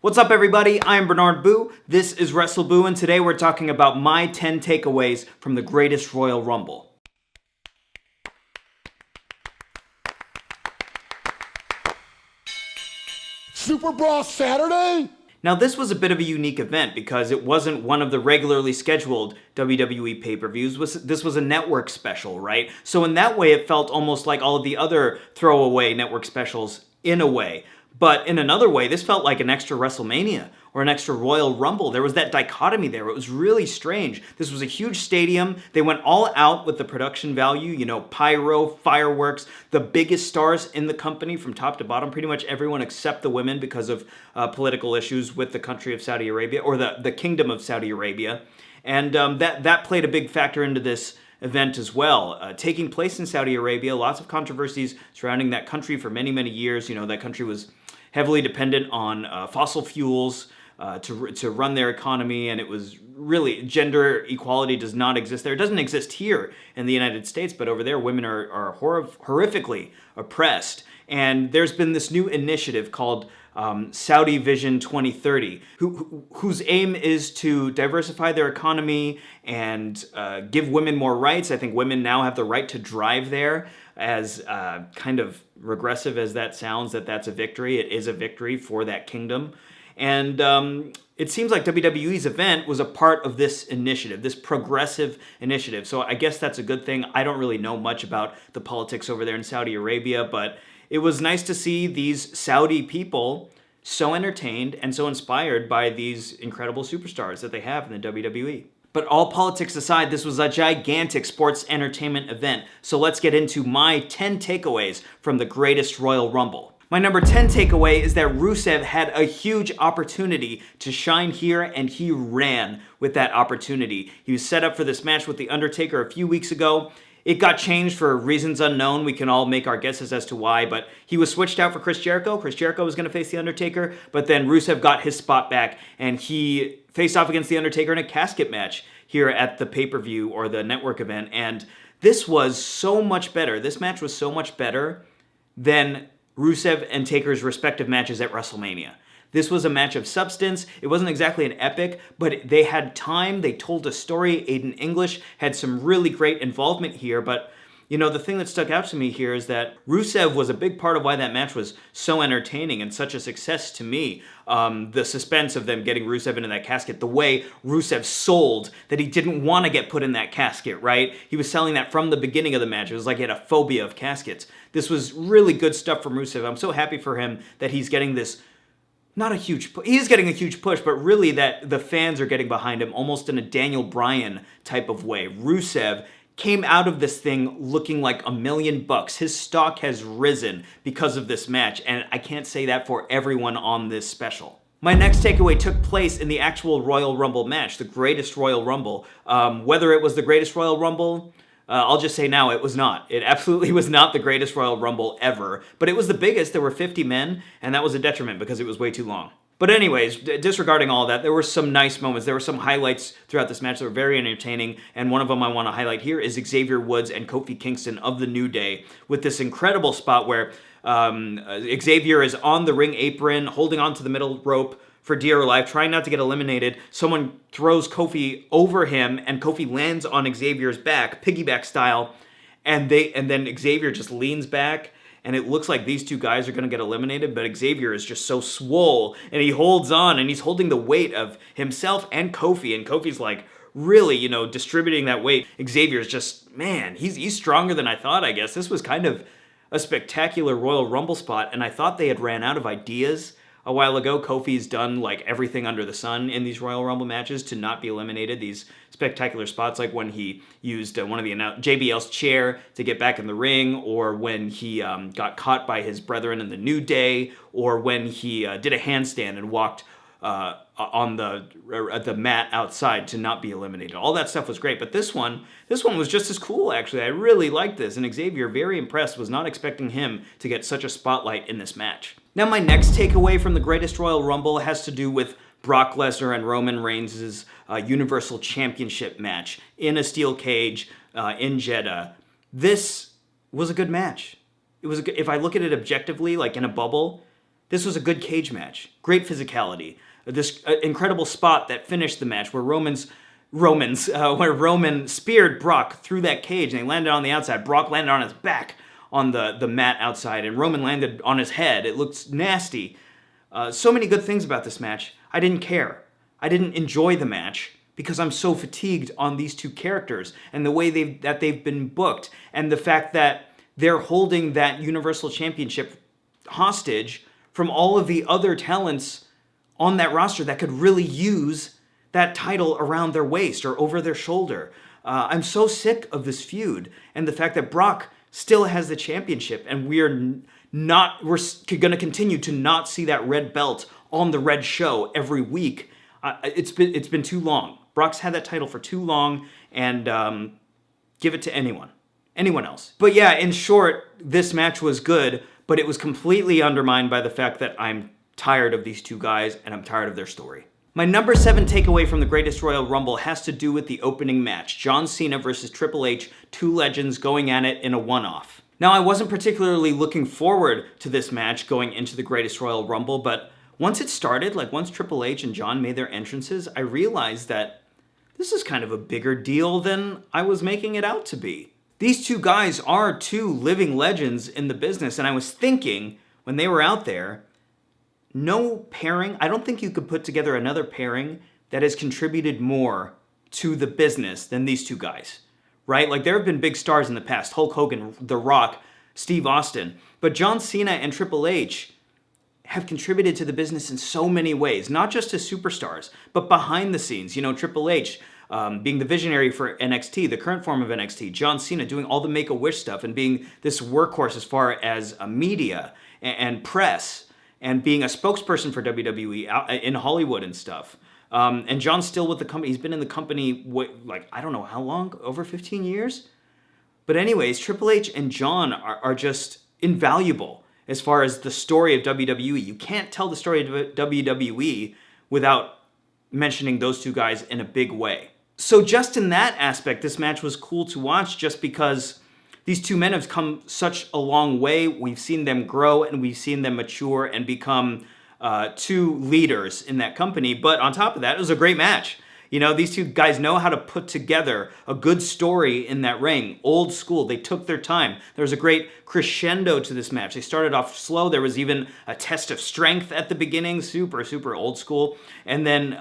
What's up, everybody? I'm Bernard Boo. This is Wrestle Boo, and today we're talking about my 10 takeaways from the greatest Royal Rumble. Super Brawl Saturday? Now, this was a bit of a unique event because it wasn't one of the regularly scheduled WWE pay-per-views. This was a network special, right? So in that way, it felt almost like all of the other throwaway network specials in a way. But in another way, this felt like an extra WrestleMania or an extra Royal Rumble. There was that dichotomy there. It was really strange. This was a huge stadium. They went all out with the production value, pyro, fireworks, the biggest stars in the company from top to bottom, pretty much everyone except the women because of political issues with the country of Saudi Arabia, or the Kingdom of Saudi Arabia. And that played a big factor into this event as well. Taking place in Saudi Arabia, lots of controversies surrounding that country for many, many years. That country was heavily dependent on fossil fuels to run their economy, and it was really, gender equality does not exist there. It doesn't exist here in the United States, but over there women are horrifically oppressed. And there's been this new initiative called Saudi Vision 2030, whose aim is to diversify their economy and give women more rights. I think women now have the right to drive there. As kind of regressive as that sounds, that's a victory. It is a victory for that kingdom. And it seems like WWE's event was a part of this initiative, this progressive initiative. So I guess that's a good thing. I don't really know much about the politics over there in Saudi Arabia, but it was nice to see these Saudi people so entertained and so inspired by these incredible superstars that they have in the WWE. But all politics aside, this was a gigantic sports entertainment event. So let's get into my 10 takeaways from the greatest Royal Rumble. My number 10 takeaway is that Rusev had a huge opportunity to shine here, and he ran with that opportunity. He was set up for this match with The Undertaker a few weeks ago. It got changed for reasons unknown. We can all make our guesses as to why, but he was switched out for Chris Jericho. Chris Jericho was going to face The Undertaker, but then Rusev got his spot back, and he faced off against The Undertaker in a casket match here at the pay-per-view or the network event, and this was so much better. This match was so much better than Rusev and Taker's respective matches at WrestleMania. This was a match of substance. It wasn't exactly an epic, but they had time. They told a story. Aiden English had some really great involvement here, but the thing that stuck out to me here is that Rusev was a big part of why that match was so entertaining and such a success to me. The suspense of them getting Rusev into that casket, the way Rusev sold that he didn't want to get put in that casket, right? He was selling that from the beginning of the match. It was like he had a phobia of caskets. This was really good stuff from Rusev. I'm so happy for him that he's getting this, not a huge push, he's getting a huge push, but really that the fans are getting behind him almost in a Daniel Bryan type of way. Rusev came out of this thing looking like $1 million. His stock has risen because of this match, and I can't say that for everyone on this special. My next takeaway took place in the actual Royal Rumble match, the greatest Royal Rumble. Whether it was the greatest Royal Rumble, I'll just say now, it was not. It absolutely was not the greatest Royal Rumble ever, but it was the biggest. There were 50 men, and that was a detriment because it was way too long. But anyways, disregarding all that, there were some nice moments. There were some highlights throughout this match that were very entertaining, and one of them I want to highlight here is Xavier Woods and Kofi Kingston of the New Day with this incredible spot where Xavier is on the ring apron, holding onto the middle rope for dear life, trying not to get eliminated. Someone throws Kofi over him, and Kofi lands on Xavier's back, piggyback style, and then Xavier just leans back, and it looks like these two guys are going to get eliminated, but Xavier is just so swole, and he holds on, and he's holding the weight of himself and Kofi's like really, distributing that weight. Xavier's just, man, he's stronger than I thought, I guess. This was kind of a spectacular Royal Rumble spot, and I thought they had ran out of ideas a while ago. Kofi's done like everything under the sun in these Royal Rumble matches to not be eliminated. These spectacular spots like when he used one of the JBL's chair to get back in the ring, or when he got caught by his brethren in the New Day, or when he did a handstand and walked on the mat outside to not be eliminated. All that stuff was great, but this one was just as cool, actually. I really liked this, and Xavier, very impressed, was not expecting him to get such a spotlight in this match. Now, my next takeaway from the greatest Royal Rumble has to do with Brock Lesnar and Roman Reigns' Universal Championship match in a steel cage in Jeddah. This was a good match. It was if I look at it objectively, like in a bubble, This was a good cage match. Great physicality. This incredible spot that finished the match where where Roman speared Brock through that cage and they landed on the outside. Brock landed on his back on the mat outside and Roman landed on his head. It looked nasty. So many good things about this match. I didn't care. I didn't enjoy the match because I'm so fatigued on these two characters and the way they've been booked and the fact that they're holding that Universal Championship hostage from all of the other talents on that roster that could really use that title around their waist or over their shoulder. I'm so sick of this feud and the fact that Brock still has the championship and we're going to continue to not see that red belt on the red show every week. It's been too long. Brock's had that title for too long, and give it to anyone else. But yeah, in short, this match was good, but it was completely undermined by the fact that I'm tired of these two guys and I'm tired of their story. My number 7 takeaway from the Greatest Royal Rumble has to do with the opening match. John Cena versus Triple H, two legends going at it in a one-off. Now, I wasn't particularly looking forward to this match going into the Greatest Royal Rumble, but once it started, once Triple H and John made their entrances, I realized that this is kind of a bigger deal than I was making it out to be. These two guys are two living legends in the business, and I was thinking, when they were out there, no pairing, I don't think you could put together another pairing that has contributed more to the business than these two guys, right? There have been big stars in the past, Hulk Hogan, The Rock, Steve Austin, but John Cena and Triple H have contributed to the business in so many ways, not just as superstars, but behind the scenes. Triple H being the visionary for NXT, the current form of NXT, John Cena doing all the Make-A-Wish stuff and being this workhorse as far as media and press and being a spokesperson for WWE in Hollywood and stuff. And John's still with the company. He's been in the company, I don't know how long, over 15 years? But anyways, Triple H and John are just invaluable as far as the story of WWE. You can't tell the story of WWE without mentioning those two guys in a big way. So just in that aspect, this match was cool to watch just because these two men have come such a long way. We've seen them grow and we've seen them mature and become two leaders in that company. But on top of that, it was a great match. These two guys know how to put together a good story in that ring. Old school. They took their time. There was a great crescendo to this match. They started off slow. There was even a test of strength at the beginning. Super, super old school. And then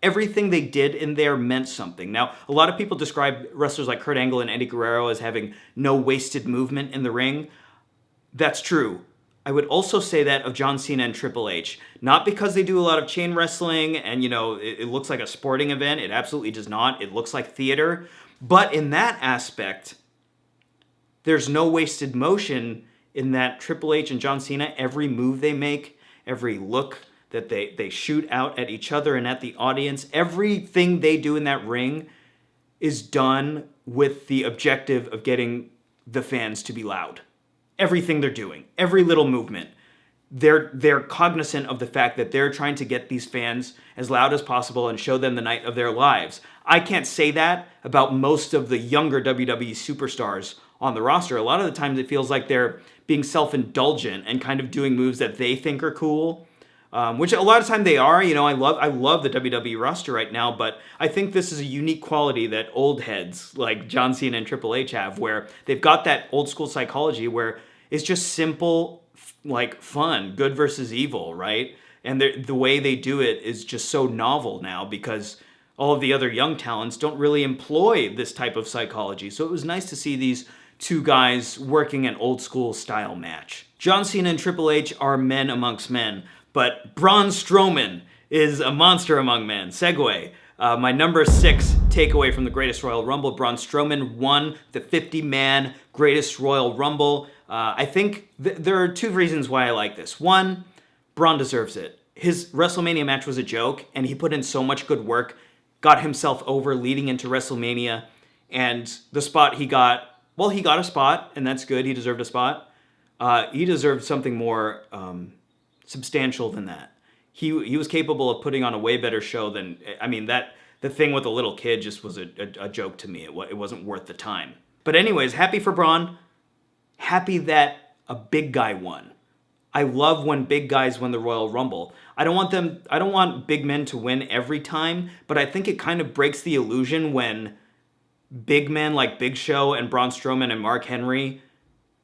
everything they did in there meant something. Now, a lot of people describe wrestlers like Kurt Angle and Eddie Guerrero as having no wasted movement in the ring. That's true. I would also say that of John Cena and Triple H. Not because they do a lot of chain wrestling and, it looks like a sporting event. It absolutely does not. It looks like theater. But in that aspect, there's no wasted motion in that Triple H and John Cena, every move they make, every look that they shoot out at each other and at the audience, everything they do in that ring is done with the objective of getting the fans to be loud. Everything they're doing, every little movement, they're cognizant of the fact that they're trying to get these fans as loud as possible and show them the night of their lives. I can't say that about most of the younger WWE superstars on the roster. A lot of the times it feels like they're being self-indulgent and kind of doing moves that they think are cool, which a lot of time they are. I love the WWE roster right now, but I think this is a unique quality that old heads like John Cena and Triple H have, where they've got that old school psychology where it's just simple, fun, good versus evil, right? And the way they do it is just so novel now because all of the other young talents don't really employ this type of psychology. So it was nice to see these two guys working an old school style match. John Cena and Triple H are men amongst men, but Braun Strowman is a monster among men. Segue. My number 6 takeaway from the Greatest Royal Rumble, Braun Strowman won the 50-man Greatest Royal Rumble. I think there are two reasons why I like this. One, Braun deserves it. His WrestleMania match was a joke, and he put in so much good work, got himself over leading into WrestleMania, and the spot he got, he got a spot, and that's good. He deserved a spot. He deserved something more substantial than that. He was capable of putting on a way better show than, the thing with the little kid just was a joke to me. It wasn't worth the time. But anyways, happy for Braun. Happy that a big guy won. I love when big guys win the Royal Rumble. I don't want big men to win every time, but I think it kind of breaks the illusion when big men like Big Show and Braun Strowman and Mark Henry,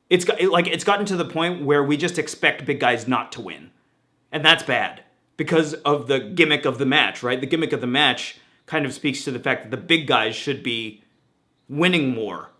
it's gotten to the point where we just expect big guys not to win. And that's bad because of the gimmick of the match, right? The gimmick of the match kind of speaks to the fact that the big guys should be winning more,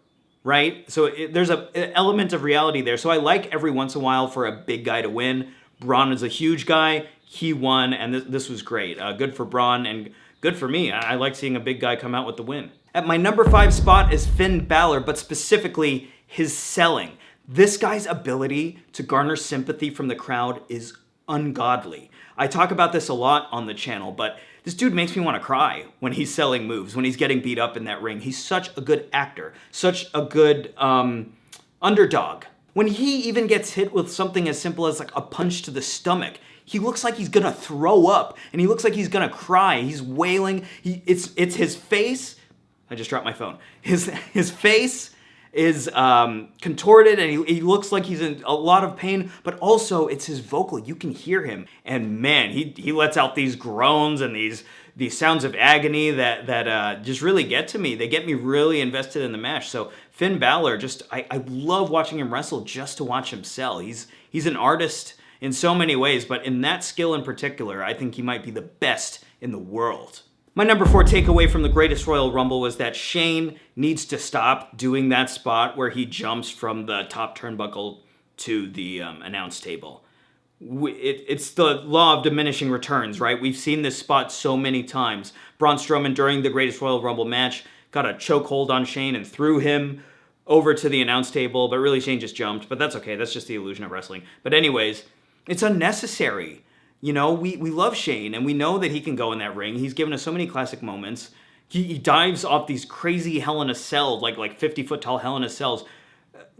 right? So there's an element of reality there. So I like every once in a while for a big guy to win. Braun is a huge guy. He won, and this was great. Good for Braun, and good for me. I like seeing a big guy come out with the win. At my number 5 spot is Finn Balor, but specifically his selling. This guy's ability to garner sympathy from the crowd is ungodly. I talk about this a lot on the channel, but this dude makes me want to cry when he's selling moves, when he's getting beat up in that ring. He's such a good actor, such a good underdog. When he even gets hit with something as simple as like a punch to the stomach, he looks like he's gonna throw up, and he looks like he's gonna cry. He's wailing. It's his face. I just dropped my phone. His face is contorted, and he looks like he's in a lot of pain, but also it's his vocal. You can hear him, and man, he lets out these groans and these sounds of agony that just really get to me. They get me really invested in the match. So Finn Balor, I love watching him wrestle just to watch him sell. He's an artist in so many ways, but in that skill in particular, I think he might be the best in the world. My number 4 takeaway from the Greatest Royal Rumble was that Shane needs to stop doing that spot where he jumps from the top turnbuckle to the announce table. It's the law of diminishing returns, right? We've seen this spot so many times. Braun Strowman, during the Greatest Royal Rumble match, got a chokehold on Shane and threw him over to the announce table, but really Shane just jumped. But that's okay. That's just the illusion of wrestling. But anyways, it's unnecessary. You know, we love Shane, and we know that he can go in that ring. He's given us so many classic moments. He dives off these crazy Hell in a Cell, like 50-foot tall Hell in a Cells.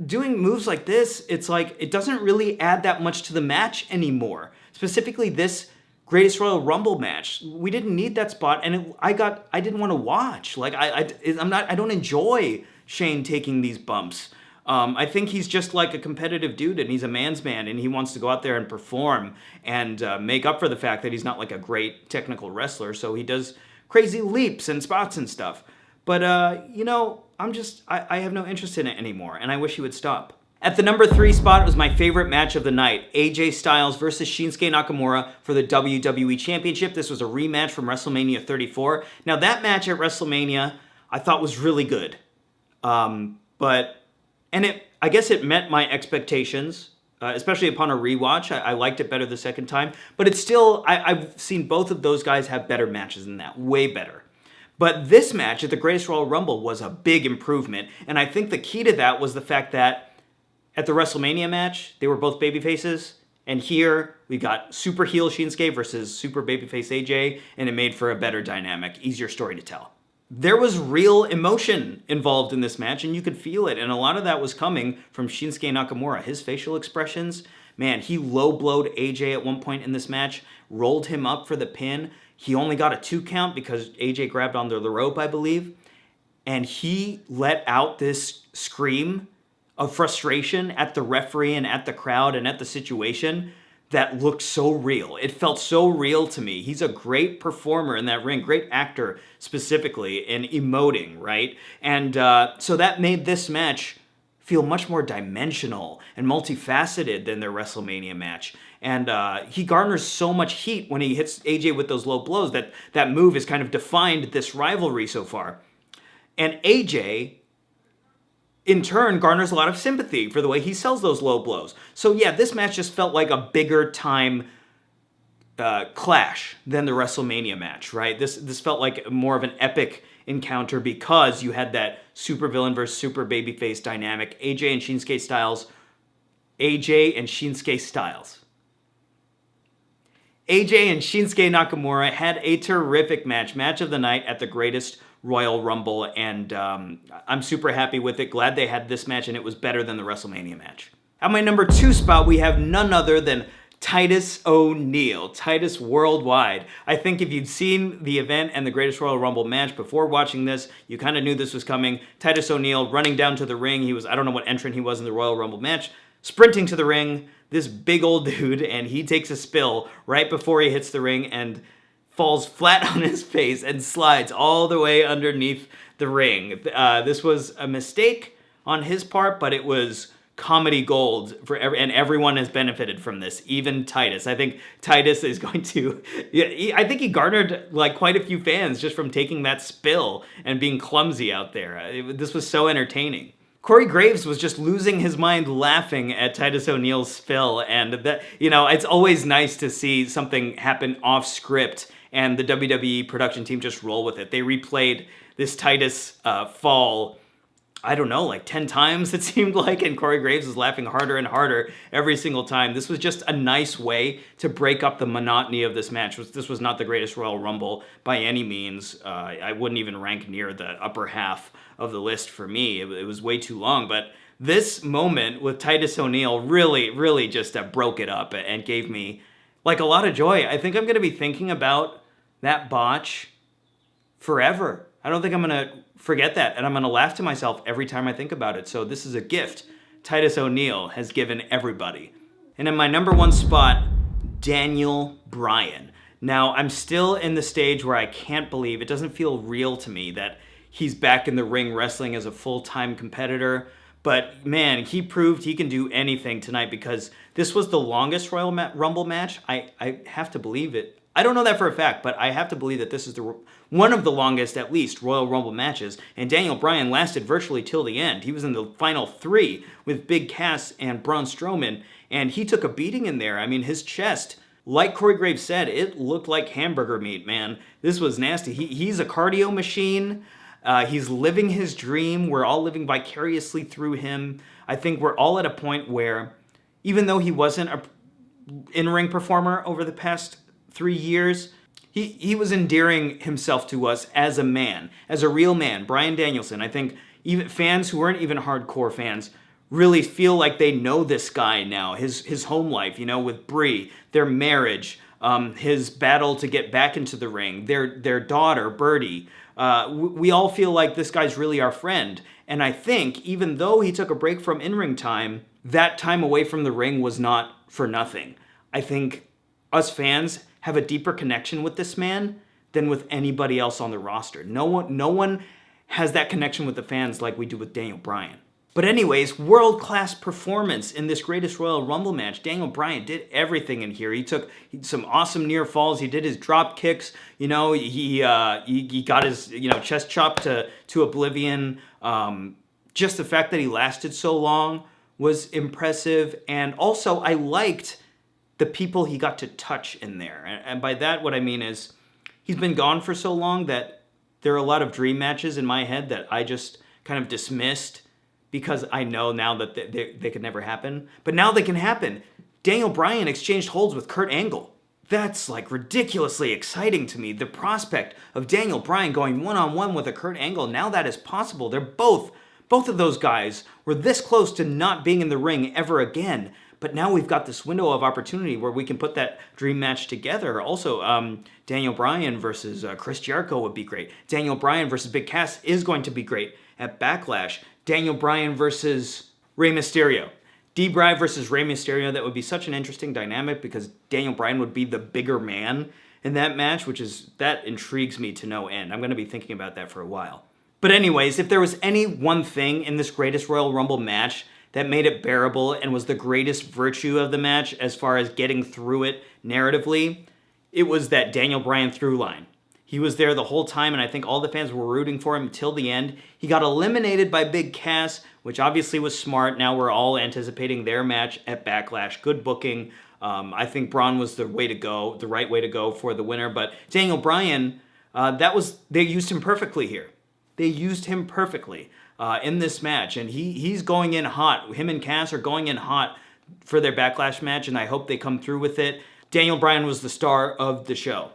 Doing moves like this, it's like, it doesn't really add that much to the match anymore. Specifically this Greatest Royal Rumble match. We didn't need that spot, and I didn't want to watch. Like, I don't enjoy Shane taking these bumps. I think he's just like a competitive dude, and he's a man's man, and he wants to go out there and perform and make up for the fact that he's not like a great technical wrestler, so he does crazy leaps and spots and stuff. But, you know, I have no interest in it anymore, and I wish he would stop. At the number 3 spot was my favorite match of the night, AJ Styles versus Shinsuke Nakamura for the WWE Championship. This was a rematch from WrestleMania 34. Now, that match at WrestleMania I thought was really good. I guess it met my expectations, especially upon a rewatch. I liked it better the second time. But it's still, I've seen both of those guys have better matches than that, way better. But this match at the Greatest Royal Rumble was a big improvement. And I think the key to that was the fact that at the WrestleMania match, they were both babyfaces. And here, we got super heel Shinsuke versus super babyface AJ. And it made for a better dynamic, easier story to tell. There was real emotion involved in this match, and you could feel it. And a lot of that was coming from Shinsuke Nakamura. His facial expressions, man, he low-blowed AJ at one point in this match, rolled him up for the pin. He only got a 2 count because AJ grabbed onto the rope, I believe. And he let out this scream of frustration at the referee and at the crowd and at the situation that looked so real. It felt so real to me. He's a great performer in that ring, great actor specifically, in emoting, right? And so that made this match feel much more dimensional and multifaceted than their WrestleMania match. And he garners so much heat when he hits AJ with those low blows that move has kind of defined this rivalry so far. And AJ, in turn, garners a lot of sympathy for the way he sells those low blows. So yeah, this match just felt like a bigger time clash than the WrestleMania match, right? This felt like more of an epic encounter because you had that super villain versus super babyface dynamic. AJ and Shinsuke Styles. AJ and Shinsuke Nakamura had a terrific match of the night at the Greatest Royal Rumble, and I'm super happy with it. Glad they had this match, and it was better than the WrestleMania match. At my number 2 spot, we have none other than Titus ONeil, Titus Worldwide. I think if you'd seen the event and the Greatest Royal Rumble match before watching this, you kind of knew this was coming. Titus ONeil running down to the ring. I don't know what entrant he was in the Royal Rumble match, sprinting to the ring. this big old dude, and he takes a spill right before he hits the ring and falls flat on his face and slides all the way underneath the ring. This was a mistake on his part, but it was comedy gold and everyone has benefited from this, even Titus. I think Titus is going to, I think he garnered like quite a few fans just from taking that spill and being clumsy out there. This was so entertaining. Corey Graves was just losing his mind laughing at Titus O'Neil's spill, and that, it's always nice to see something happen off script and the WWE production team just roll with it. They replayed this Titus fall, I don't know, like 10 times it seemed like, and Corey Graves was laughing harder and harder every single time. This was just a nice way to break up the monotony of this match. This was not the greatest Royal Rumble by any means. I wouldn't even rank near the upper half of the list for me. It was way too long, but this moment with Titus O'Neil really just broke it up and gave me like a lot of joy. I think I'm going to be thinking about that botch forever. I don't think I'm going to forget that, and I'm going to laugh to myself every time I think about it. So this is a gift Titus O'Neil has given everybody. And in my number one spot, Daniel Bryan. Now, I'm still in the stage where I can't believe, it doesn't feel real to me that he's back in the ring wrestling as a full-time competitor. But man, he proved he can do anything tonight, because this was the longest Royal Rumble match. I have to believe it. I don't know that for a fact, but I have to believe that this is one of the longest, at least, Royal Rumble matches. And Daniel Bryan lasted virtually till the end. He was in the final 3 with Big Cass and Braun Strowman, and he took a beating in there. I mean, his chest, like Corey Graves said, it looked like hamburger meat, man. This was nasty. He's a cardio machine. He's living his dream. We're all living vicariously through him. I think we're all at a point where, even though he wasn't an in-ring performer over the past 3 years, he was endearing himself to us as a man, as a real man, Bryan Danielson. I think even fans who weren't even hardcore fans really feel like they know this guy now. His home life, with Brie, their marriage, his battle to get back into the ring, their daughter, Birdie. We all feel like this guy's really our friend. And I think even though he took a break from in-ring time, that time away from the ring was not for nothing. I think us fans have a deeper connection with this man than with anybody else on the roster. No one has that connection with the fans like we do with Daniel Bryan. But anyways, world-class performance in this greatest Royal Rumble match. Daniel Bryan did everything in here. He took some awesome near falls. He did his drop kicks. He got his chest chopped to oblivion. Just the fact that he lasted so long was impressive. And also, I liked the people he got to touch in there. And by that, what I mean is, he's been gone for so long that there are a lot of dream matches in my head that I just kind of dismissed because I know now that they could never happen. But now they can happen. Daniel Bryan exchanged holds with Kurt Angle. That's like ridiculously exciting to me. The prospect of Daniel Bryan going one-on-one with a Kurt Angle, now that is possible. They're both of those guys were this close to not being in the ring ever again. But now we've got this window of opportunity where we can put that dream match together. Also, Daniel Bryan versus Chris Jericho would be great. Daniel Bryan versus Big Cass is going to be great at Backlash. Daniel Bryan versus Rey Mysterio. D-Bry versus Rey Mysterio, that would be such an interesting dynamic because Daniel Bryan would be the bigger man in that match, that intrigues me to no end. I'm going to be thinking about that for a while. But anyways, if there was any one thing in this greatest Royal Rumble match that made it bearable and was the greatest virtue of the match as far as getting through it narratively, it was that Daniel Bryan through line. He was there the whole time, and I think all the fans were rooting for him till the end. He got eliminated by Big Cass, which obviously was smart. Now we're all anticipating their match at Backlash. Good booking. I think Braun was the way to go, the right way to go for the winner. But Daniel Bryan, they used him perfectly here. They used him perfectly in this match, and he's going in hot. Him and Cass are going in hot for their Backlash match, and I hope they come through with it. Daniel Bryan was the star of the show.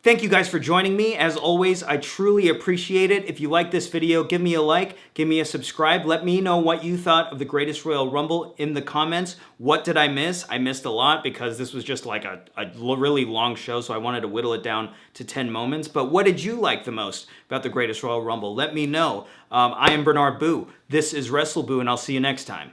Thank you guys for joining me. As always, I truly appreciate it. If you like this video, give me a like, give me a subscribe. Let me know what you thought of the greatest Royal Rumble in the comments. What did I miss? I missed a lot because this was just like a really long show, so I wanted to whittle it down to 10 moments. But what did you like the most about the greatest Royal Rumble? Let me know. I am Bernard Boo. This is WrestleBoo, and I'll see you next time.